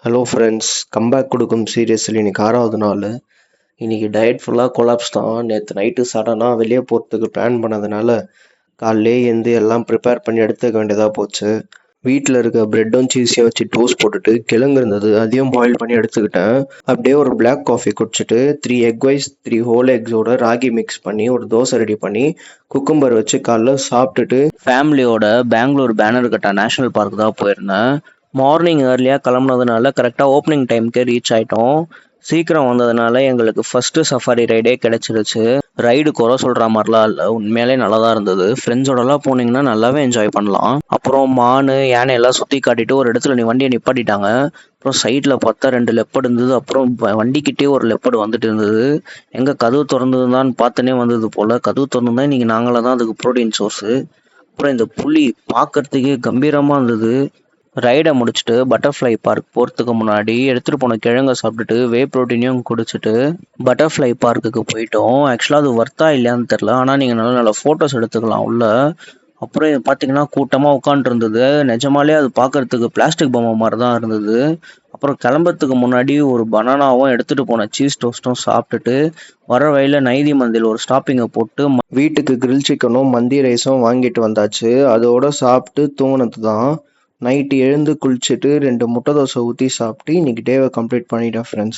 Hello friends, comeback கொடுக்கும் சீரியஸில் இன்னைக்கு 6வது நாள். இன்னைக்கு டயட் ஃபுல்லாக கொலாப்ஸ் தான். நேற்று நைட்டு சடனாக வெளியே போகிறதுக்கு பிளான் பண்ணதுனால காலையிலே எழுந்து எல்லாம் ப்ரிப்பேர் பண்ணி எடுத்துக்க வேண்டியதாக போச்சு. வீட்டில் இருக்க ப்ரெட்டும் சீஸையும் வச்சு டோஸ்ட் போட்டுட்டு கிழங்கு இருந்தது, அதையும் பாயில் பண்ணி எடுத்துக்கிட்டேன். அப்படியே ஒரு பிளாக் காஃபி குடிச்சிட்டு 3 எக் ஒயிட்ஸ் 3 ஹோல் எக்ஸோட ராகி மிக்ஸ் பண்ணி ஒரு தோசை ரெடி பண்ணி குக்கும்பர் வச்சு காலைல சாப்பிட்டுட்டு ஃபேமிலியோட பெங்களூர் பேனர் கட்டா நேஷனல் பார்க் தான் போயிருந்தேன். மார்னிங் ஏர்லியாக கிளம்புனதுனால கரெக்டாக ஓப்பனிங் டைமுக்கே ரீச் ஆகிட்டோம். சீக்கிரம் வந்ததுனால எங்களுக்கு ஃபஸ்ட்டு சஃபாரி ரைடே கிடச்சிருச்சு. ரைடு குறை சொல்கிற மாதிரிலாம் இல்லை, உண்மையாலே நல்லா தான் இருந்தது. ஃப்ரெண்ட்ஸோடலாம் போனீங்கன்னா நல்லாவே என்ஜாய் பண்ணலாம். அப்புறம் மான் யானை எல்லாம் சுற்றி காட்டிட்டு ஒரு இடத்துல வண்டியை நிப்பாட்டிட்டாங்க. அப்புறம் சைடில் பார்த்தா 2 லெப்பர்டு இருந்தது. அப்புறம் வண்டிக்கிட்டே ஒரு லெப்பர்டு வந்துட்டு இருந்தது. எங்கே கதவு திறந்ததுதான் பார்த்துனே வந்தது போல். கதவு திறந்துதான் இன்றைக்கி நாங்களாக தான் அதுக்கு ப்ரோட்டீன் சோர்ஸு. அப்புறம் இந்த புலி பார்க்கறதுக்கே கம்பீரமாக இருந்தது. ரைடை முடிச்சுட்டு பட்டர்ஃப்ளை பார்க் போகிறதுக்கு முன்னாடி எடுத்துகிட்டு போன கிழங்க சாப்பிட்டுட்டு வே ப்ரோட்டீனையும் குடிச்சிட்டு பட்டர்ஃப்ளை பார்க்குக்கு போயிட்டோம். ஆக்சுவலாக அது ஒர்த்தா இல்லையான்னு தெரில, ஆனால் நீங்கள் நல்ல நல்ல ஃபோட்டோஸ் எடுத்துக்கலாம் உள்ள. அப்புறம் பார்த்தீங்கன்னா கூட்டமாக உட்காந்துருந்தது. நிஜமாலே அது பார்க்கறதுக்கு பிளாஸ்டிக் பொம்மை மாதிரி தான் இருந்தது. அப்புறம் கிளம்புறதுக்கு முன்னாடி ஒரு பனானாவும் எடுத்துகிட்டு போன சீஸ் டோஸ்ட்டும் சாப்பிட்டுட்டு வர வழியில் நைதி மந்தில் ஒரு ஸ்டாப்பிங்கை போட்டு வீட்டுக்கு கிரில் சிக்கனும் மந்தி ரைஸும் வாங்கிட்டு வந்தாச்சு. அதோட சாப்பிட்டு தூங்கினது தான். நைட்டு எழுந்து குளிச்சுட்டு 2 முட்டை தோசை ஊற்றி சாப்பிட்டு இன்னைக்கு டேவை கம்ப்ளீட் பண்ணிட்டேன் ஃப்ரெண்ட்ஸ்.